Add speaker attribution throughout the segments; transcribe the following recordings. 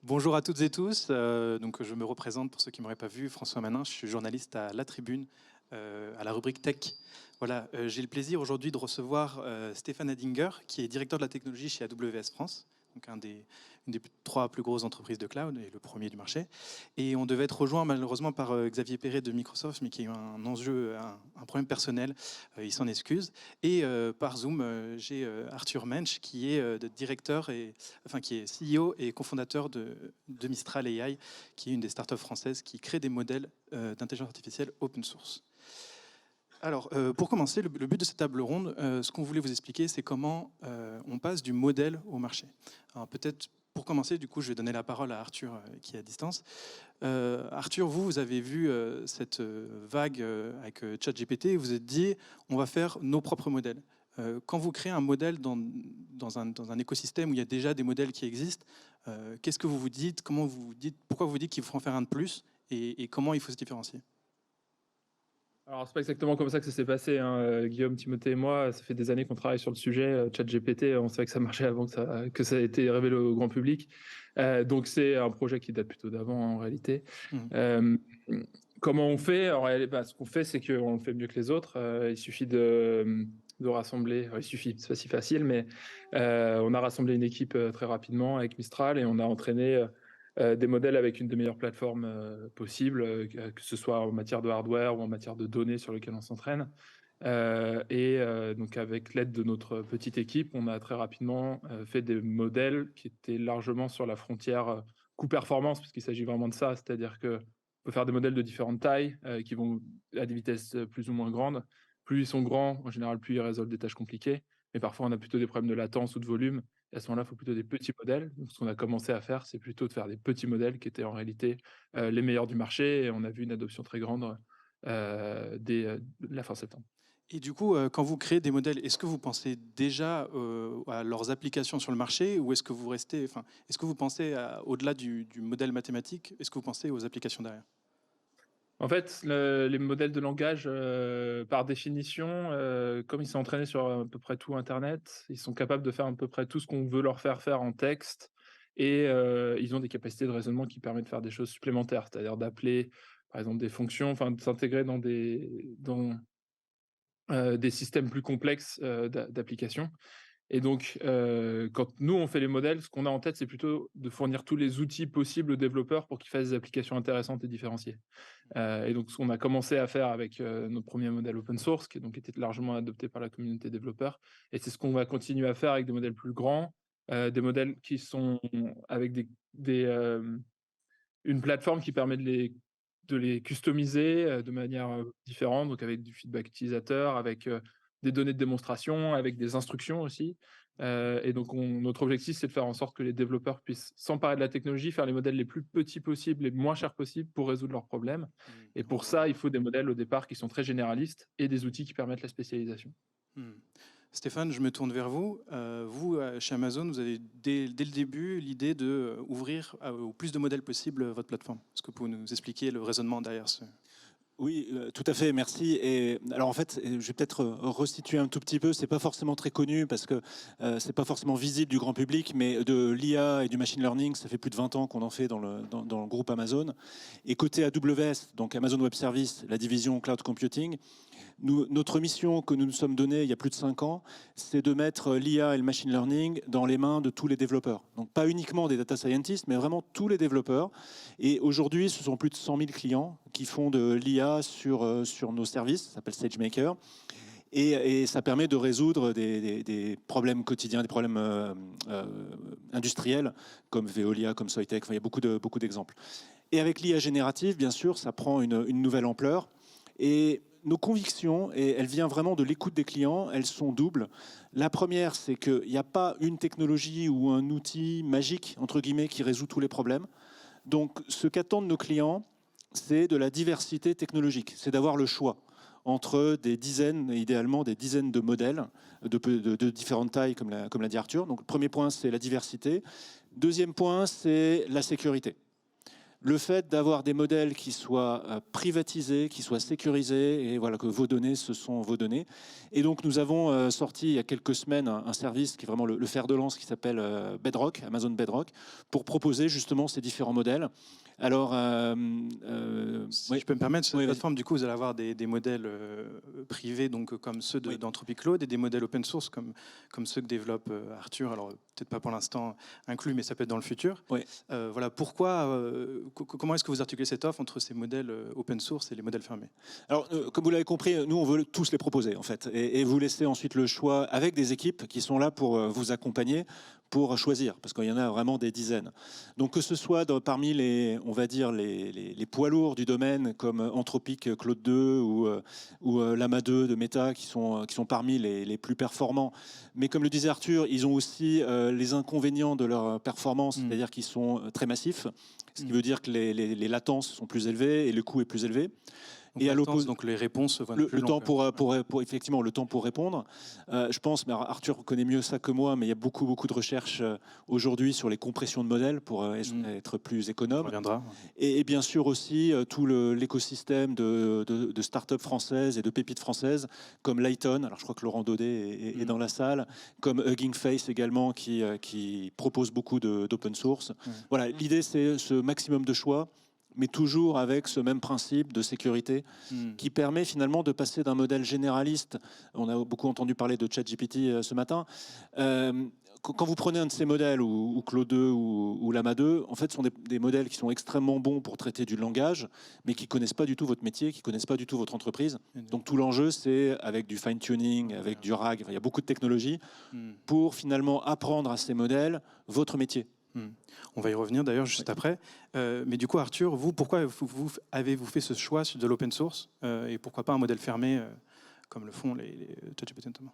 Speaker 1: Bonjour à toutes et tous. Donc, je me représente pour ceux qui ne m'auraient pas vu, François Manin. Je suis journaliste à La Tribune, à la rubrique Tech. Voilà, j'ai le plaisir aujourd'hui de recevoir Stéphane Hadinger, qui est directeur de la technologie chez AWS France, donc une des trois plus grosses entreprises de cloud et le premier du marché. Et on devait être rejoint malheureusement par Xavier Perret de Microsoft, mais qui a eu un enjeu, un problème personnel. Il s'en excuse. Et par Zoom, j'ai Arthur Mensch, qui est directeur qui est CEO et cofondateur de Mistral AI, qui est une des startups françaises qui crée des modèles d'intelligence artificielle open source. Alors, pour commencer, le but de cette table ronde, ce qu'on voulait vous expliquer, c'est comment on passe du modèle au marché. Alors, peut-être pour commencer, du coup, je vais donner la parole à Arthur, qui est à distance. Arthur, vous avez vu cette vague avec ChatGPT, vous vous êtes dit, on va faire nos propres modèles. Quand vous créez un modèle dans un écosystème où il y a déjà des modèles qui existent, qu'est-ce que vous vous dites, comment vous vous dites, pourquoi vous dites qu'il faut en faire un de plus et comment il faut se différencier?
Speaker 2: Alors, c'est pas exactement comme ça que ça s'est passé, hein. Guillaume, Timothée et moi, ça fait des années qu'on travaille sur le sujet. ChatGPT, on savait que ça marchait avant que ça ait été révélé au grand public. Donc, c'est un projet qui date plutôt d'avant, en réalité.
Speaker 1: Mhm.
Speaker 2: Euh, Comment on fait? Alors, ce qu'on fait, c'est qu'on le fait mieux que les autres. Il suffit de rassembler. Il suffit, c'est pas si facile, mais on a rassemblé une équipe très rapidement avec Mistral et on a entraîné des modèles avec une des meilleures plateformes possibles, que ce soit en matière de hardware ou en matière de données sur lesquelles on s'entraîne. Donc avec l'aide de notre petite équipe, on a très rapidement fait des modèles qui étaient largement sur la frontière coût-performance, parce qu'il s'agit vraiment de ça, c'est-à-dire que on peut faire des modèles de différentes tailles qui vont à des vitesses plus ou moins grandes. Plus ils sont grands, en général, plus ils résolvent des tâches compliquées. Mais parfois, on a plutôt des problèmes de latence ou de volume. Et à ce moment-là, il faut plutôt des petits modèles. Donc, ce qu'on a commencé à faire, c'est plutôt de faire des petits modèles qui étaient en réalité les meilleurs du marché. Et on a vu une adoption très grande dès la fin septembre.
Speaker 1: Et du coup, quand vous créez des modèles, est-ce que vous pensez déjà à leurs applications sur le marché ou est-ce que vous restez, enfin, est-ce que vous pensez au-delà du modèle mathématique, est-ce que vous pensez aux applications derrière?
Speaker 2: En fait, les modèles de langage, par définition, comme ils sont entraînés sur à peu près tout internet, ils sont capables de faire à peu près tout ce qu'on veut leur faire faire en texte et ils ont des capacités de raisonnement qui permettent de faire des choses supplémentaires, c'est-à-dire d'appeler, par exemple, des fonctions, enfin de s'intégrer dans des systèmes plus complexes, d'applications. Et donc, quand nous, on fait les modèles, ce qu'on a en tête, c'est plutôt de fournir tous les outils possibles aux développeurs pour qu'ils fassent des applications intéressantes et différenciées. Et donc, ce qu'on a commencé à faire avec notre premier modèle open source, qui donc était largement adopté par la communauté développeur, et c'est ce qu'on va continuer à faire avec des modèles plus grands, des modèles qui sont avec une plateforme qui permet de les customiser de manière différente, donc avec du feedback utilisateur, avec des données de démonstration, avec des instructions aussi. Et donc, notre objectif, c'est de faire en sorte que les développeurs puissent s'emparer de la technologie, faire les modèles les plus petits possibles, les moins chers possibles pour résoudre leurs problèmes. Et pour ça, il faut des modèles au départ qui sont très généralistes et des outils qui permettent la spécialisation.
Speaker 1: Hmm. Stéphane, je me tourne vers vous. Vous, chez Amazon, vous avez dès le début l'idée de ouvrir au plus de modèles possible votre plateforme. Est-ce que vous pouvez nous expliquer le raisonnement derrière ce...
Speaker 3: Oui, tout à fait, merci. Et alors en fait, je vais peut-être resituer un tout petit peu. C'est pas forcément très connu parce que c'est pas forcément visible du grand public, mais de l'IA et du machine learning, ça fait plus de 20 ans qu'on en fait dans le groupe Amazon. Et côté AWS, donc Amazon Web Services, la division cloud computing, notre mission que nous nous sommes donnée il y a plus de 5 ans, c'est de mettre l'IA et le machine learning dans les mains de tous les développeurs. Donc pas uniquement des data scientists, mais vraiment tous les développeurs. Et aujourd'hui, ce sont plus de 100 000 clients qui font de l'IA sur nos services, ça s'appelle SageMaker. Et ça permet de résoudre des problèmes quotidiens, des problèmes industriels, comme Veolia, comme Soitec. Enfin, il y a beaucoup d'exemples. Et avec l'IA générative, bien sûr, ça prend une nouvelle ampleur. Et nos convictions, et elles viennent vraiment de l'écoute des clients, elles sont doubles. La première, c'est qu'il n'y a pas une technologie ou un outil magique, entre guillemets, qui résout tous les problèmes. Donc, ce qu'attendent nos clients, c'est de la diversité technologique, c'est d'avoir le choix entre des dizaines, idéalement des dizaines de modèles de différentes tailles, comme l'a dit Arthur. Donc, le premier point, c'est la diversité. Deuxième point, c'est la sécurité. le fait d'avoir des modèles qui soient privatisés, qui soient sécurisés, et voilà, que vos données, ce sont vos données. Et donc, nous avons sorti il y a quelques semaines un service qui est vraiment le fer de lance, qui s'appelle Bedrock, Amazon Bedrock, pour proposer justement ces différents modèles. Alors,
Speaker 1: si je peux me permettre, sur cette plateforme, du coup, vous allez avoir des modèles privés, donc comme ceux d'Anthropic Claude, et des modèles open source comme ceux que développe Arthur. Alors, peut-être pas pour l'instant inclus, mais ça peut être dans le futur. Voilà, pourquoi, comment est-ce que vous articulez cette offre entre ces modèles open source et les modèles fermés?
Speaker 3: Alors, comme vous l'avez compris, nous, on veut tous les proposer, en fait, et vous laisser ensuite le choix avec des équipes qui sont là pour vous accompagner, pour choisir, parce qu'il y en a vraiment des dizaines. Donc, que ce soit parmi les, on va dire, les poids lourds du domaine, comme Anthropic Claude 2 ou Llama 2 de Meta, qui sont parmi les plus performants. Mais comme le disait Arthur, ils ont aussi les inconvénients de leur performance, c'est-à-dire qu'ils sont très massifs, ce qui veut dire que les latences sont plus élevées et le coût est plus élevé.
Speaker 1: Donc, et à l'opposé, donc les réponses vont être plus
Speaker 3: longues. Pour effectivement le temps pour répondre. Je pense, mais Arthur connaît mieux ça que moi, mais il y a beaucoup de recherches aujourd'hui sur les compressions de modèles pour être plus économe.
Speaker 1: On reviendra.
Speaker 3: Et bien sûr aussi tout l'écosystème de startups françaises et de pépites françaises comme Lighton. Alors je crois que Laurent Daudet est dans la salle, comme Hugging Face également qui propose beaucoup d'open source. Voilà, l'idée c'est ce maximum de choix, mais toujours avec ce même principe de sécurité qui permet finalement de passer d'un modèle généraliste. On a beaucoup entendu parler de ChatGPT ce matin. Quand vous prenez un de ces modèles, ou Claude 2 ou Llama 2, en fait, ce sont des modèles qui sont extrêmement bons pour traiter du langage, mais qui ne connaissent pas du tout votre métier, qui ne connaissent pas du tout votre entreprise. Donc tout l'enjeu, c'est avec du fine-tuning, avec du RAG, il y a beaucoup de technologies, pour finalement apprendre à ces modèles votre métier.
Speaker 1: On va y revenir d'ailleurs juste après. Mais du coup, Arthur, pourquoi avez-vous fait ce choix de l'open source et pourquoi pas un modèle fermé comme le font les ChatGPT notamment?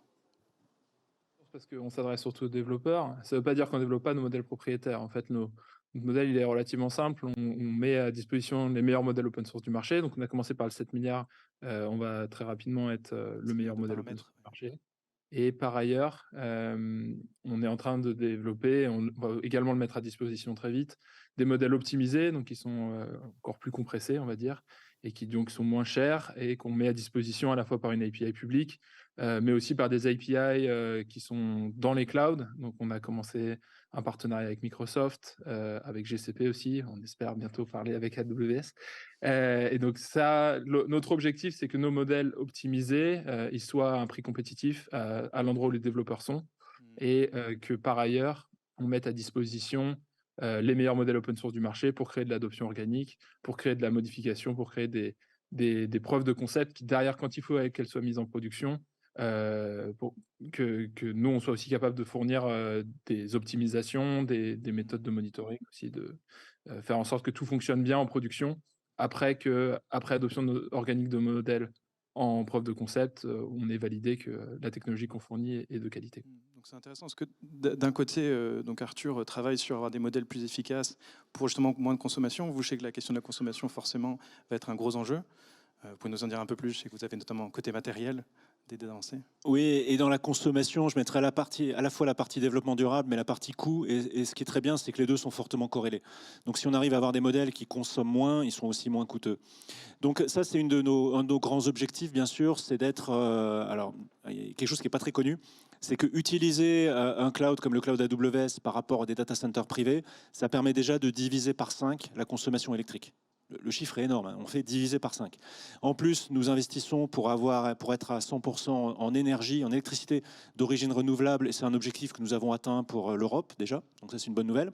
Speaker 2: Parce qu'on s'adresse surtout aux développeurs. Ça ne veut pas dire qu'on ne développe pas nos modèles propriétaires. En fait, notre modèle il est relativement simple. On met à disposition les meilleurs modèles open source du marché. Donc, on a commencé par le 7 milliards. On va très rapidement être le meilleur modèle open source du marché. Et par ailleurs, on est en train de développer, on va également le mettre à disposition très vite, des modèles optimisés, donc qui sont encore plus compressés, on va dire, et qui donc sont moins chers et qu'on met à disposition à la fois par une API publique, mais aussi par des API qui sont dans les clouds. Donc, on a commencé un partenariat avec Microsoft, avec GCP aussi. On espère bientôt parler avec AWS. Et donc, notre objectif, c'est que nos modèles optimisés, ils soient à un prix compétitif à l'endroit où les développeurs sont et que par ailleurs, on mette à disposition les meilleurs modèles open source du marché pour créer de l'adoption organique, pour créer de la modification, pour créer des preuves de concept qui, derrière, quand il faut qu'elles soient mises en production, pour que nous, on soit aussi capable de fournir des optimisations, des méthodes de monitoring aussi, de faire en sorte que tout fonctionne bien en production après adoption organique de modèles en preuve de concept, on est validé que la technologie qu'on fournit est de qualité.
Speaker 1: Donc c'est intéressant parce que d'un côté, donc Arthur travaille sur avoir des modèles plus efficaces pour justement moins de consommation. Vous savez que la question de la consommation forcément va être un gros enjeu. Vous pouvez nous en dire un peu plus? Je sais que vous avez notamment un côté matériel d'aider à avancer.
Speaker 3: Oui, et dans la consommation, je mettrai à la fois la partie développement durable, mais la partie coût. Et ce qui est très bien, c'est que les deux sont fortement corrélés. Donc si on arrive à avoir des modèles qui consomment moins, ils sont aussi moins coûteux. Donc ça, c'est un de nos grands objectifs, bien sûr, c'est d'être... alors, quelque chose qui n'est pas très connu, c'est que utiliser un cloud comme le cloud AWS par rapport à des data centers privés, ça permet déjà de diviser par 5 la consommation électrique. Le chiffre est énorme, on fait diviser par 5. En plus, nous investissons pour être à 100% en énergie, en électricité d'origine renouvelable, et c'est un objectif que nous avons atteint pour l'Europe déjà, donc ça c'est une bonne nouvelle.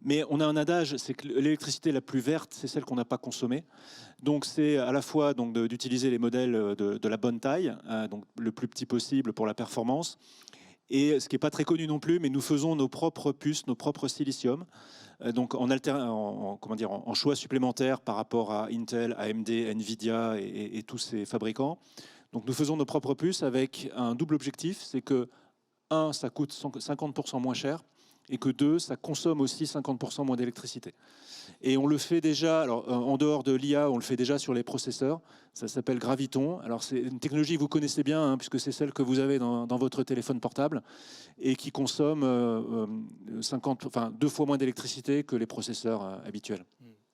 Speaker 3: Mais on a un adage, c'est que l'électricité la plus verte, c'est celle qu'on n'a pas consommée. Donc c'est à la fois d'utiliser les modèles de la bonne taille, donc le plus petit possible pour la performance. Et ce qui n'est pas très connu non plus, mais nous faisons nos propres puces, nos propres silicium, donc en choix supplémentaire par rapport à Intel, AMD, Nvidia et tous ces fabricants. Donc nous faisons nos propres puces avec un double objectif, c'est que 1, ça coûte 50% moins cher, et que 2, ça consomme aussi 50% moins d'électricité. Et on le fait déjà, alors en dehors de l'IA, on le fait déjà sur les processeurs. Ça s'appelle Graviton. Alors c'est une technologie que vous connaissez bien, puisque c'est celle que vous avez dans votre téléphone portable et qui consomme 2 fois moins d'électricité que les processeurs habituels.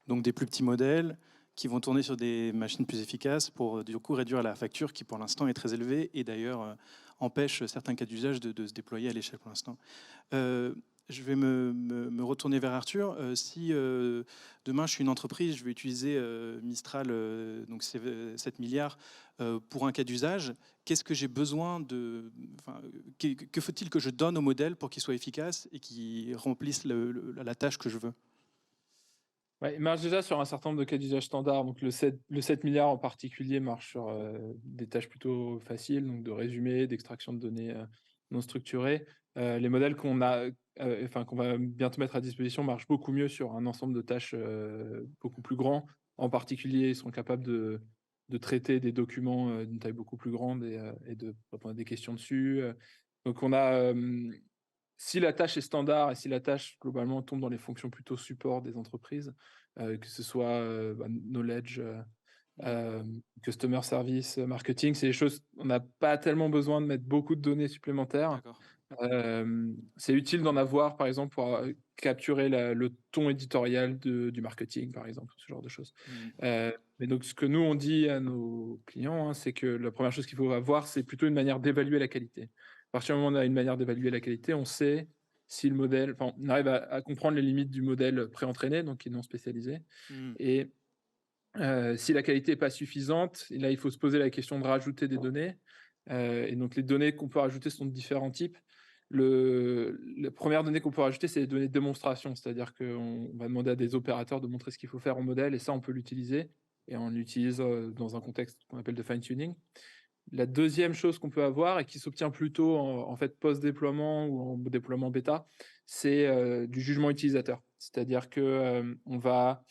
Speaker 1: Donc des plus petits modèles qui vont tourner sur des machines plus efficaces pour du coup réduire la facture qui pour l'instant est très élevée et d'ailleurs empêche certains cas d'usage de se déployer à l'échelle pour l'instant. Je vais me retourner vers Arthur. Si demain je suis une entreprise, je vais utiliser Mistral, donc 7 milliards, pour un cas d'usage, qu'est-ce que j'ai besoin de... que faut-il que je donne au modèle pour qu'il soit efficace et qu'il remplisse la tâche que je veux?
Speaker 2: Ouais, il marche déjà sur un certain nombre de cas d'usage standards. Donc le 7 milliards en particulier marche sur des tâches plutôt faciles, donc de résumé, d'extraction de données non structurées. Les modèles qu'on va bientôt mettre à disposition marchent beaucoup mieux sur un ensemble de tâches beaucoup plus grands. En particulier, ils sont capables de traiter des documents d'une taille beaucoup plus grande et de répondre à des questions dessus. Donc on a si la tâche est standard et si la tâche globalement tombe dans les fonctions plutôt support des entreprises, que ce soit knowledge, customer service, marketing, c'est des choses, on n'a pas tellement besoin de mettre beaucoup de données supplémentaires.
Speaker 1: D'accord.
Speaker 2: C'est utile d'en avoir, par exemple, pour capturer le ton éditorial du marketing, par exemple, ce genre de choses. Mais donc, ce que nous, on dit à nos clients, hein, c'est que la première chose qu'il faut avoir, c'est plutôt une manière d'évaluer la qualité. À partir du moment où on a une manière d'évaluer la qualité, on sait si le modèle, enfin, on arrive à comprendre les limites du modèle pré-entraîné, donc qui est non spécialisé. Et si la qualité n'est pas suffisante, et là, il faut se poser la question de rajouter des données. Et donc, les données qu'on peut rajouter sont de différents types. La première donnée qu'on peut rajouter, c'est les données de démonstration, c'est-à-dire qu'on va demander à des opérateurs de montrer ce qu'il faut faire au modèle, et ça, on peut l'utiliser, et on l'utilise dans un contexte qu'on appelle de fine-tuning. La deuxième chose qu'on peut avoir, et qui s'obtient plutôt en fait post-déploiement ou en déploiement bêta, c'est du jugement utilisateur. C'est-à-dire qu'on va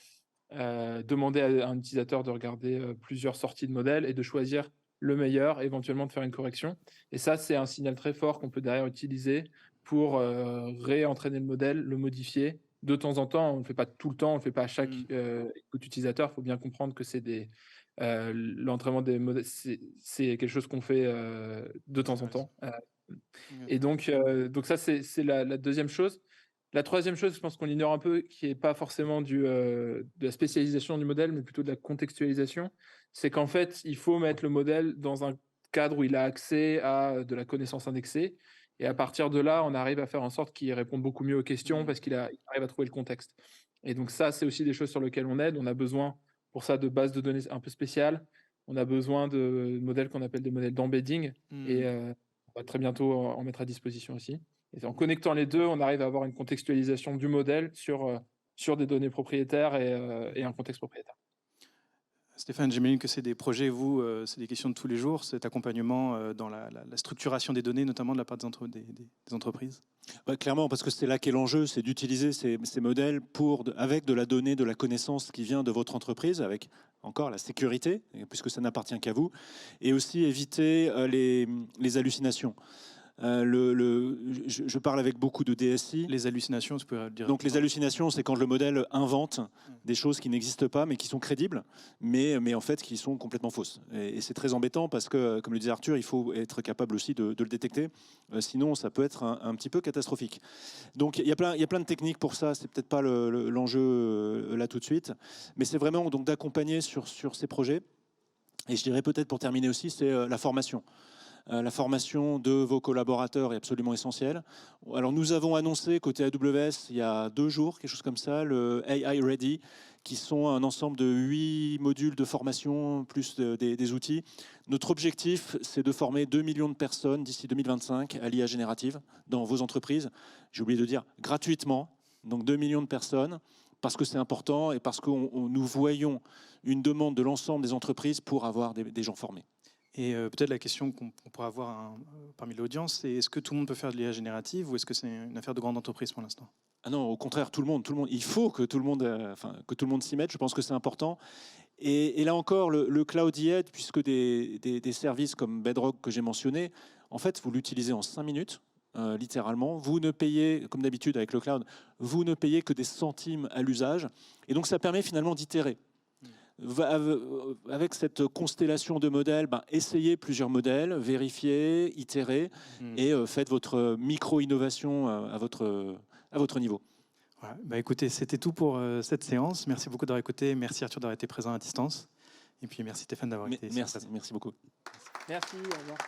Speaker 2: demander à un utilisateur de regarder plusieurs sorties de modèles et de choisir le meilleur, éventuellement de faire une correction. Et ça, c'est un signal très fort qu'on peut derrière utiliser pour réentraîner le modèle, le modifier. De temps en temps, on ne le fait pas tout le temps, on ne le fait pas à chaque écoute utilisateur. Il faut bien comprendre que l'entraînement des modèles, c'est quelque chose qu'on fait de temps en temps. Et donc ça, c'est la deuxième chose. La troisième chose, je pense qu'on ignore un peu, qui n'est pas forcément de la spécialisation du modèle, mais plutôt de la contextualisation, c'est qu'en fait, il faut mettre le modèle dans un cadre où il a accès à de la connaissance indexée. Et à partir de là, on arrive à faire en sorte qu'il réponde beaucoup mieux aux questions parce qu'il arrive à trouver le contexte. Et donc ça, c'est aussi des choses sur lesquelles on aide. On a besoin pour ça de bases de données un peu spéciales. On a besoin de modèles qu'on appelle des modèles d'embedding. Et on va très bientôt en mettre à disposition aussi. Et en connectant les deux, on arrive à avoir une contextualisation du modèle sur des données propriétaires et un contexte propriétaire.
Speaker 1: Stéphane, j'imagine que c'est des projets, vous, c'est des questions de tous les jours, cet accompagnement dans la structuration des données, notamment de la part des entreprises.
Speaker 3: Clairement, parce que c'est là qu'est l'enjeu, c'est d'utiliser ces modèles avec de la donnée, de la connaissance qui vient de votre entreprise, avec encore la sécurité, puisque ça n'appartient qu'à vous, et aussi éviter les hallucinations. Je parle avec beaucoup de DSI.
Speaker 1: Les hallucinations, tu peux dire.
Speaker 3: Donc les hallucinations, c'est quand le modèle invente des choses qui n'existent pas, mais qui sont crédibles, mais en fait qui sont complètement fausses. Et c'est très embêtant parce que, comme le disait Arthur, il faut être capable aussi de le détecter. Sinon, ça peut être un petit peu catastrophique. Donc il y a plein de techniques pour ça. C'est peut-être pas l'enjeu là tout de suite, mais c'est vraiment donc d'accompagner sur ces projets. Et je dirais peut-être pour terminer aussi, c'est la formation. La formation de vos collaborateurs est absolument essentielle. Alors nous avons annoncé côté AWS il y a 2 jours, quelque chose comme ça, le AI Ready, qui sont un ensemble de 8 modules de formation plus des outils. Notre objectif, c'est de former 2 millions de personnes d'ici 2025 à l'IA générative dans vos entreprises. J'ai oublié de dire gratuitement, donc 2 millions de personnes, parce que c'est important et parce que nous voyons une demande de l'ensemble des entreprises pour avoir des gens formés.
Speaker 1: Et peut-être la question qu'on pourra avoir parmi l'audience, c'est est-ce que tout le monde peut faire de l'IA générative ou est-ce que c'est une affaire de grande entreprise pour l'instant?
Speaker 3: Ah non, au contraire, tout le monde. Il faut que tout le monde s'y mette. Je pense que c'est important. Et là encore, le cloud y aide, puisque des services comme Bedrock que j'ai mentionné, en fait, vous l'utilisez en 5 minutes, littéralement. Vous ne payez, comme d'habitude avec le cloud, vous ne payez que des centimes à l'usage. Et donc, ça permet finalement d'itérer. Avec cette constellation de modèles, essayez plusieurs modèles, vérifiez, itérez et faites votre micro-innovation à votre niveau.
Speaker 1: Voilà. Bah, écoutez, c'était tout pour cette séance. Merci beaucoup d'avoir écouté. Merci Arthur d'avoir été présent à distance. Et puis merci Stéphane d'avoir été ici.
Speaker 3: Merci beaucoup.
Speaker 2: Merci, au revoir.